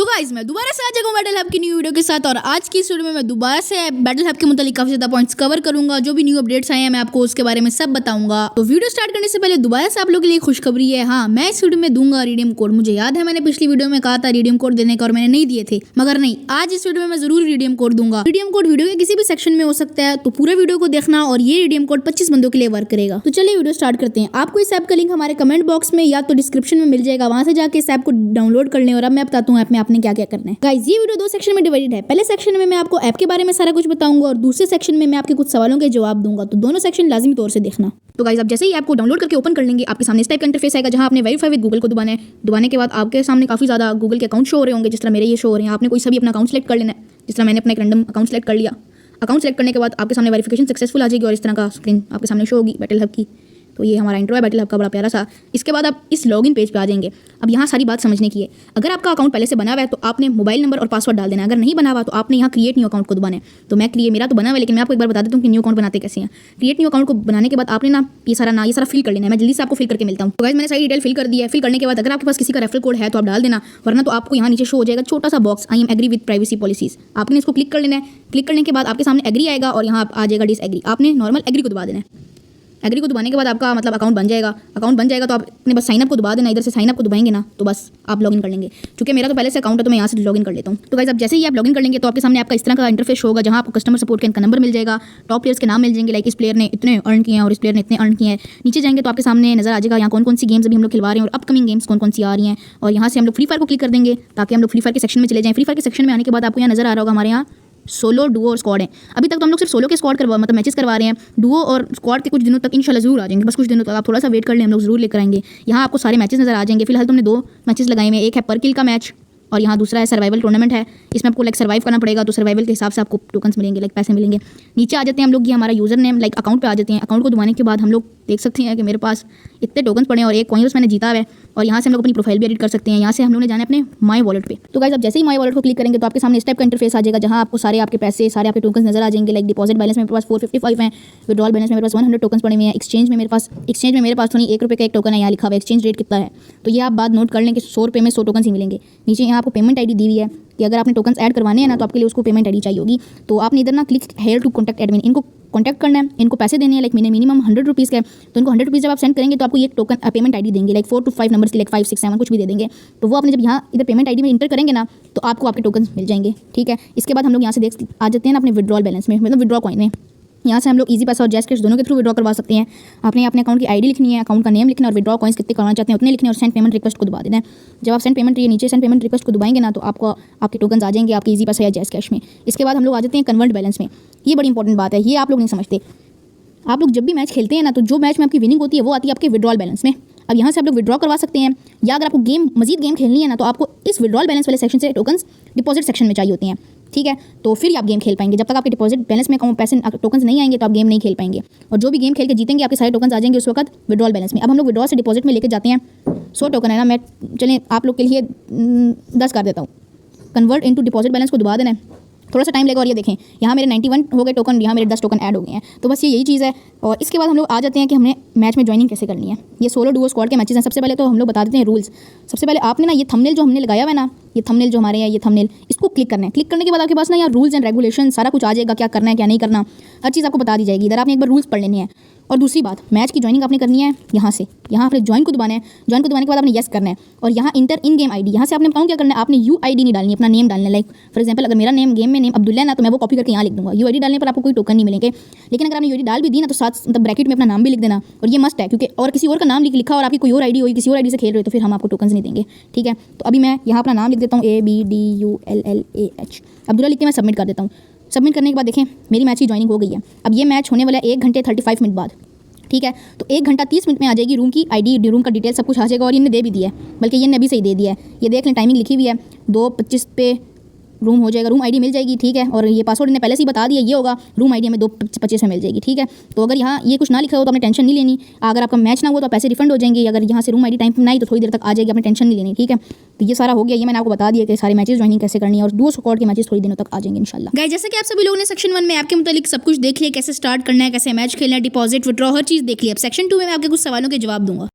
Guys मैं दोबारा से आ जाऊंगा बैटल हब की न्यू वीडियो के साथ। और आज की इस वीडियो में मैं दोबारा से बैटल हब के मुतालिक काफी ज्यादा पॉइंट्स कवर करूंगा। जो भी न्यू अपडेट्स आए हैं मैं आपको उसके बारे में सब बताऊंगा। तो वीडियो स्टार्ट करने से पहले दोबारा से आप लोगों के लिए खुशखबरी है। हाँ, मैं इस वीडियो में दूंगा रिडीम कोड। मुझे याद है मैंने पिछली वीडियो में कहा था रिडीम कोड देने का और मैंने नहीं दिए थे, मगर नहीं, आज इस वीडियो में मैं जरूर रिडीम कोड दूंगा। रिडीम कोड वीडियो के किसी भी सेक्शन में हो सकता है, तो पूरे वीडियो को देखना और ये रिडीम कोड 25 बंदों के लिए वर्क करेगा। तो चलिए वीडियो स्टार्ट करते हैं। आपको इस ऐप का लिंक हमारे कमेंट बॉक्स में या तो डिस्क्रिप्शन में मिल जाएगा, वहां से जाके इस ऐप को डाउनलोड कर लें। और अब मैं बताता हूँ ऐप में आपने क्या क्या करना है। गाइस ये वीडियो दो सेक्शन में डिवाइडेड है। पहले सेक्शन में मैं आपको ऐप के बारे में सारा कुछ बताऊंगा और दूसरे सेक्शन में मैं आपके कुछ सवालों के जवाब दूंगा। तो दोनों सेक्शन लाजिमी तौर से देखना। तो गाइस आप जैसे ही ऐप को डाउनलोड करके ओपन कर लेंगे, आपके सामने इस टाइप का इंटरफेस आएगा जहां आपने वेरीफाई विद गूगल को दबाना है। दबाने के बाद आपके सामने काफी ज्यादा गूगल के अकाउंट शो हो रहे होंगे, जिस तरह मेरे ये शो हो रहे हैं। आपने कोई सभी अपना अकाउंट सेलेक्ट कर लेना है। जिस तरह मैंने अपना एक रैंडम अकाउंट सेलेक्ट कर लिया। अकाउंट सेलेक्ट करने के बाद आपके सामने वेरिफिकेशन सक्सेसफुल आ जाएगी और इस तरह का स्क्रीन आपके सामने शो होगी बैटल हब की। तो ये हमारा इंट्रो है बैटल हब का, बड़ा प्यारा सा। इसके बाद आप इस लॉगिन पेज पे आ जाएंगे। अब यहाँ सारी बात समझने की है। अगर आपका अकाउंट पहले से बना हुआ है तो आपने मोबाइल नंबर और पासवर्ड डाल देना है। अगर नहीं बना हुआ तो आपने यहाँ क्रिएट न्यू अकाउंट को दबाना है। तो मैं मेरा तो बना हुआ है, लेकिन मैं आपको एक बार बता देता हूँ कि न्यू अकाउंट बनाते कैसे हैं। क्रिएट न्यू अकाउंट को बनाने के बाद आपने ये सारा फिल कर लेना है। मैं जल्दी से आपको फिल करके मिलता हूँ। तो गाइस मैंने सारी डिटेल फिल कर दी है। फिल करने के बाद अगर आपके पास किसी का रेफरल कोड है तो आप डाल देना, वरना तो आपको यहाँ नीचे शो हो जाएगा छोटा सा box, I am agree with privacy policies. आपने इसको क्लिक कर लेना है। क्लिक करने के बाद आपके सामने एग्री आएगा और यहाँ आ जाएगा डिसएग्री। आपने नॉर्मल एग्री को दबा देना है। एग्री को दबाने के बाद आपका मतलब अकाउंट बन जाएगा। अकाउंट बन जाएगा तो आपने बस साइनअप को दबा देना। इधर से साइनअप को दबाएंगे ना तो बस आप लॉगिन कर लेंगे। क्योंकि मेरा तो पहले से अकाउंट है तो मैं यहाँ से लॉगिन कर लेता हूँ। तो गाइस अब जैसे ही आप लॉगिन कर लेंगे तो आपके सामने आपका इस तरह का इंटरफेस होगा जहाँ आपको कस्टमर सपोर्ट का इनका नंबर मिल जाएगा। टॉप प्लेयर्स के नाम मिल जाएंगे, लाइक इस प्लेयर ने इतने अर्न किए हैं और इस प्लेयर ने इतने अर्न किए हैं। नीचे जाएंगे तो आपके सामने नजर आ जाएगा यहाँ कौन कौन सी गेम्स अभी हम लोग खिलवा रहे हैं और अपकमिंग गेम्स कौन कौन सी आ रही हैं। और यहाँ से हम लोग फ्री फायर को क्लिक कर देंगे ताकि हम लोग फ्री फायर के सेक्शन में चले जाएं। फ्री फायर के सेक्शन में आने के बाद आपको यहाँ नजर आ रहा होगा हमारे यहाँ सोलो, डुओ और स्क्वाड है। अभी तक तो हम लोग सिर्फ सोलो के स्क्वाड मतलब मैचेस करवा रहे हैं। डुओ और स्क्वाड के कुछ दिनों तक इंशाल्लाह जरूर आ जाएंगे। बस कुछ दिनों तक आप थोड़ा सा वेट कर लें, हम लोग जरूर लेकर आएंगे। यहाँ आपको सारे मैचेस नजर आ जाएंगे। फिलहाल तुमने 2 मैचेस लगाए हुए हैं। एक है पर किल का मैच और यहाँ दूसरा है सर्वाइवल टूर्नामेंट है। इसमें आपको लाइक सर्वाइव करना पड़ेगा, तो सर्वाइवल के हिसाब से आपको टोकन्स मिलेंगे, लाइक पैसे मिलेंगे। नीचे आ जाते हैं हम लोग, ये हमारा यूजर नेम लाइक अकाउंट पे आ जाते हैं। अकाउंट को दबाने के बाद हम लोग देख सकते हैं कि मेरे पास इतने टोकन्स पड़े हैं और एक कॉइन्स मैंने जीता है। और यहाँ से हम लोग अपनी प्रोफाइल भी एडिट कर सकते हैं। यहाँ से हम लोग ने जाना है अपने माई वॉलेट पे। तो गाइस अब जैसे ही माई वॉलेट को क्लिक करेंगे तो आपके सामने इस टाइप का इंटरफेस आ जाएगा जहाँ आपको सारे आपके पैसे, सारे आपके टोकन्स नजर आ जाएंगे। लाइक डिपॉजिट बैलेंस मेरे पास 455 है, विड्रॉल बैलेंस मेरे पास 100 टोकन्स पड़े हुए हैं। एक्सचेंज में मेरे पास तो नहीं, 1 रुपये का एक टोकन है, यहाँ लिखा हुआ है एक्सचेंज रेट कितना है। तो ये आप बात नोट कर लें कि 100 रुपये में 100 टोकन्स ही मिलेंगे। नीचे यहाँ आपको पेमेंट आईडी दी हुई है कि अगर आपने टोकन्स ऐड करवाने हैं ना तो आपके लिए उसको पेमेंट आईडी चाहिए होगी। तो आपने इधर ना click here to contact admin, इनको कॉन्टैक्ट करना है, इनको पैसे देने हैं। लाइक मिनिमम 100 रुपीज़ का है, तो इनको 100 रुपीज़ जब आप सेंड करेंगे तो आपको ये टोकन पेमेंट आईडी देंगे, लाइक 4 to 5 नंबर्स की, लाइक 5 6 7 कुछ भी दे देंगे। तो वो आपने जब यहाँ इधर पेमेंट आईडी में इंटर करेंगे ना तो आपको आपके टोकन मिल जाएंगे। ठीक है, इसके बाद हम लोग यहाँ से आ जाते हैं ना अपने विड्रॉल बैलेंस में, मतलब विड्रॉ कॉइन में। यहाँ से हम लोग इजी पैसा और जैस कैश दोनों के थ्रू विड्रॉ करवा सकते हैं। आपने अपने अकाउंट की आईडी लिखनी है, अकाउंट का नेम लिखना है और विड्रॉ कॉइन्स कितने करवाना चाहते हैं उतने लिखने और सेंड पेमेंट रिक्वेस्ट को दबा देना है। जब आप सेंड पेमेंट रिक्वेस्ट को दबाएंगे ना तो आपको आपके टोकन्स आ जाएंगे आपके इजी पैसा या जैस कैश में। इसके बाद हम लोग आ जाते हैं कन्वर्ट बैलेंस में। ये बड़ी इंपॉर्टेंट बात है, ये आप लोग नहीं समझते। आप लोग जब भी मैच खेलते हैं ना तो जो मैच में आपकी विनिंग होती है वो आती है आपके विड्रॉल बैलेंस में। अब यहाँ से आप लोग विड्रॉ करवा सकते हैं, या अगर आपको मजीद गेम खेलनी है ना तो आपको इस विड्रॉल बैलेंस वाले सेक्शन से टोकन्स डिपॉजिट सेक्शन में चाहिए होते हैं। ठीक है, तो फिर आप गेम खेल पाएंगे। जब तक आपके डिपॉजिट बैलेंस में पैसे टोकन्स नहीं आएंगे तो आप गेम नहीं खेल पाएंगे। और जो भी गेम खेल के जीतेंगे आपके सारे टोकन्स आ जाएंगे उस वक्त विड्रॉल बैलेंस में। अब हम लोग विड्रॉल से डिपॉजिट में लेके जाते हैं 100 टोकन है ना, मैं चलें आप लोग के लिए 10 कर देता हूँ। कन्वर्ट इनटू डिपॉजिट बैलेंस को दबा देना है, थोड़ा सा टाइम लगेगा। और ये देखें यहाँ मेरे 91 हो गए टोकन, यहाँ मेरे 10 टोकन ऐड हो गए हैं। तो बस यही चीज़ है। और इसके बाद हम लोग आ जाते हैं कि हमने मैच में ज्वाइनिंग कैसे करनी है। ये सोलो, डुओ, स्क्वाड के मैचेस हैं। सबसे पहले तो हम लोग बता देते हैं रूल्स। सबसे पहले आपने ना ये थंबनेल जो हमने लगाया हुआ है ना, ये थंबनेल जो हमारे हैं, ये थंबनेल इसको क्लिक करना है। क्लिक करने के बाद आपके पास ना यहाँ रूल्स एंड रेगुलेशन सारा कुछ आ जाएगा, क्या करना है क्या नहीं करना, हर चीज़ आपको बता दी जाएगी। इधर आपने एक बार रूल्स पढ़ लेने हैं। और दूसरी बात, मैच की ज्वाइनिंग आपने करनी है यहाँ से। यहाँ आपने ज्वाइन को दबाना है। ज्वाइन को दबाने के बाद आपने येस करना है और यहाँ इंटर इन गेम आईडी, यहाँ से आपने बताऊँ क्या करना है, आपने UID नहीं डालनी, अपना नेम डालना है। लाइक फॉर एग्जांपल अगर मेरा नेम गेम में नेम अब्दुल्ला है ना तो मैं वो कॉपी करके यहाँ लिख दूँगा। UID डालने पर आपको कोई टोकन नहीं मिलेंगे। लेकिन अगर आपने UID डाल भी दी ना तो साथ मतलब ब्रैकेट में अपना नाम भी लिख देना। और ये मस्ट है, क्योंकि और किसी और का नाम लिखा और आपकी कोई और आईडी होगी, किसी और आईडी से खेल रहे हो तो फिर हम आपको टोकन्स नहीं देंगे। ठीक है, तो अभी मैं यहाँ अपना नाम लिख देता हूँ ABDULLAH, अब्दुल्ला लिख के मैं सबमिट कर देता हूँ। सबमिट करने के बाद देखें मेरी मैच की ज्वाइनिंग हो गई है। अब ये मैच होने वाला है 1 घंटे 35 मिनट बाद। ठीक है, तो 1 घंटा 30 मिनट में आ जाएगी रूम की आईडी, रूम का डिटेल सब कुछ आ जाएगा। और इन्हें दे भी दिया है, बल्कि ये ने अभी सही दे दिया है। ये देख लें टाइमिंग लिखी हुई है 2:25 पे रूम हो जाएगा, रूम आईडी मिल जाएगी। ठीक है, और ये पासवर्ड इन्हें पहले से ही बता दिया, ये होगा रूम आईडी हमें 2:25 में मिल जाएगी। ठीक है, तो अगर यहाँ ये कुछ ना लिखा हो तो आपने टेंशन नहीं लेनी। अगर आपका मैच ना हो तो पैसे रिफंड हो जाएंगे। अगर यहाँ से रूम आईडी टाइम पर ना आई तो थोड़ी देर तक आ जाएगी, आपने टेंशन नहीं लेनी। ठीक है, तो ये सारा हो गया। ये मैंने आपको बता दिया कि सारे मैचेस ज्वाइनिंग कैसे करनी है और डुओ स्क्वाड के मैचेस थोड़ी दिनों तक आ जाएंगे इंशाल्लाह। गाइस जैसे कि आप सभी लोगों ने सेक्शन 1 में ऐप के मुतालिक सब कुछ देख लिया, कैसे स्टार्ट करना है, कैसे मैच खेलना है, डिपॉजिट, विड्रॉ, हर चीज़ देख लिया। अब सेक्शन 2 में मैं आपके कुछ सवालों के जवाब दूंगा।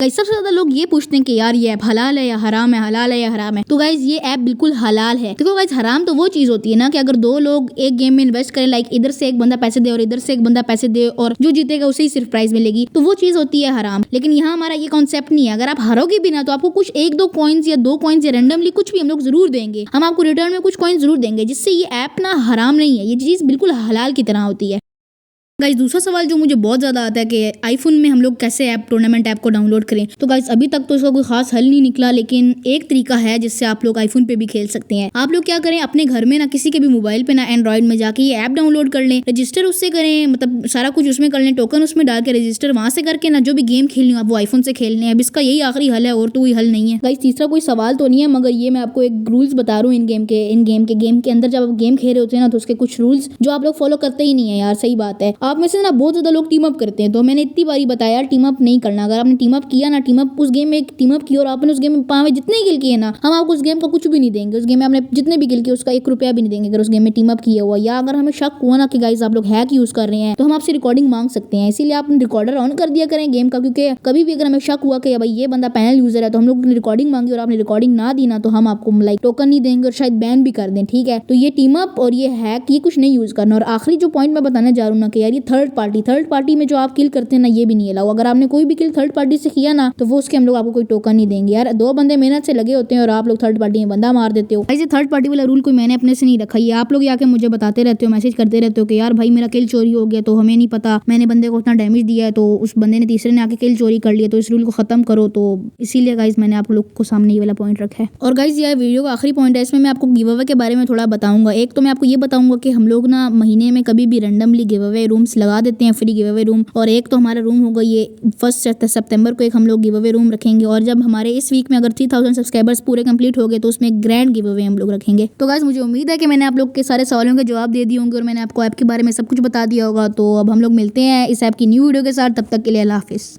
गाइस सबसे ज्यादा लोग ये पूछते हैं कि यार ये ऐप हलाल है या हराम है, हलाल है या हराम है। तो गाइस ये ऐप बिल्कुल हलाल है। देखो गाइस हराम तो वो चीज होती है ना कि अगर दो लोग एक गेम में इन्वेस्ट करें, लाइक इधर से एक बंदा पैसे दे और इधर से एक बंदा पैसे दे और जो जीतेगा उसे ही सिर्फ प्राइस मिलेगी, तो वो चीज होती है हराम। लेकिन यहाँ हमारा ये कॉन्सेप्ट नहीं है। अगर आप हारोगे भी ना तो आपको कुछ 1-2 कॉइन्स या 2 कॉइन्स या रैंडमली कुछ भी हम लोग जरूर देंगे, हम आपको रिटर्न में कुछ कॉइन्स जरूर देंगे, जिससे ये ऐप ना हराम नहीं है, ये चीज बिल्कुल हलाल की तरह होती है। गाइस दूसरा सवाल जो मुझे बहुत ज़्यादा आता है कि आईफोन में हम लोग कैसे ऐप टूर्नामेंट ऐप को डाउनलोड करें। तो गाइस अभी तक तो इसका कोई खास हल नहीं निकला, लेकिन एक तरीका है जिससे आप लोग आईफोन पे भी खेल सकते हैं। आप लोग क्या करें, अपने घर में ना किसी के भी मोबाइल पे ना एंड्रॉइड में जाके ये ऐप डाउनलोड कर लें, रजिस्टर उससे करें, मतलब सारा कुछ उसमें कर लें, टोकन उसमें डाल के रजिस्टर वहाँ से करके ना जो भी गेम खेलनी हो आप वो आईफोन से खेलने हैं। अब इसका यही आखिरी हल है और तो कोई हल नहीं है। गाइस तीसरा कोई सवाल तो नहीं है, मगर ये मैं आपको एक रूल्स बता रहा हूँ इन गेम के अंदर जब आप गेम खेल रहे होते हैं ना तो उसके कुछ रूल्स जो आप लोग फॉलो करते ही नहीं है यार। सही बात है, आप में से ना बहुत लोग टीम अप करते हैं, तो मैंने इतनी बारी बताया टीम अप नहीं करना। अगर आपने टीम अप किया ना, टीम अप उस गेम में टीम अप किया और आपने उस गेम में पावे जितने किल किए ना, हम आपको उस गेम का कुछ भी नहीं देंगे। उस गेम में आपने जितने भी किल किए उसका 1 रुपया भी नहीं देंगे अगर उस गेम में टीम अप किया हुआ। या अगर हमें शक हुआ ना कि गाइस आप लोग हैक यूज कर रहे हैं तो हम आपसे रिकॉर्डिंग मांग सकते हैं। इसीलिए आप रिकॉर्डर ऑन कर दिया करें गेम का, क्योंकि कभी भी अगर हमें शक हुआ कि भाई ये बंदा पैनल यूजर है तो हम लोग ने रिकॉर्डिंग मांगी और आपने रिकॉर्डिंग ना दी ना तो हम आपको लाइक टोकन नहीं देंगे और शायद बैन भी कर दें। ठीक है, तो ये टीम अप और ये हैक ये कुछ नहीं यूज करना। और आखिरी जो पॉइंट मैं बताने जा रहा हूँ ना कि यार ये थर्ड पार्टी में जो आप किल करते हैं ना ये भी नहीं अलाउ। अगर आपने कोई भी किल थर्ड पार्टी से किया ना तो वो उसके हम लोग आपको कोई टोकन नहीं देंगे। यार 2 बंदे मेहनत से लगे होते हैं और आप लोग थर्ड पार्टी में बंदा मार देते हो। ऐसे थर्ड पार्टी वाला रूल कोई मैंने अपने से नहीं रखा, ये आप लोग आके मुझे बताते रहते हो, मैसेज करते रहते हो कि यार भाई मेरा किल चोरी हो गया तो हमें नहीं पता, मैंने बंदे को उतना डैमेज दिया है तो उस बंदे ने तीसरे ने आके किल चोरी कर लिया, तो इस रूल को खत्म करो। तो इसीलिए गाइस मैंने आप लोग को सामने ये वाला पॉइंट रखा है। और गाइस ये वीडियो का आखिरी पॉइंट है, इसमें मैं आपको गिव अवे के बारे में थोड़ा बताऊंगा। एक तो मैं आपको ये बताऊंगा कि हम लोग ना महीने में कभी भी रैंडमली गिव अवे रूम्स लगा देते हैं, फ्री गिव अवे रूम। और एक तो हमारा रूम होगा ये 1 सितंबर को एक हम लोग गिव अवे रूम रखेंगे। और जब हमारे इस वीक में अगर 3000 सब्सक्राइबर्स पूरे कंप्लीट हो गए तो उसमें एक ग्रैंड गिव अवे हम लोग रखेंगे। तो गाइस मुझे उम्मीद है कि मैंने आप लोग के सारे सवालों के जवाब दे दिए होंगे और मैंने आपको ऐप के बारे में सब कुछ बता दिया होगा। तो अब हम लोग मिलते हैं इस ऐप की न्यू वीडियो के साथ, तब तक के लिए अल्लाह हाफिज़।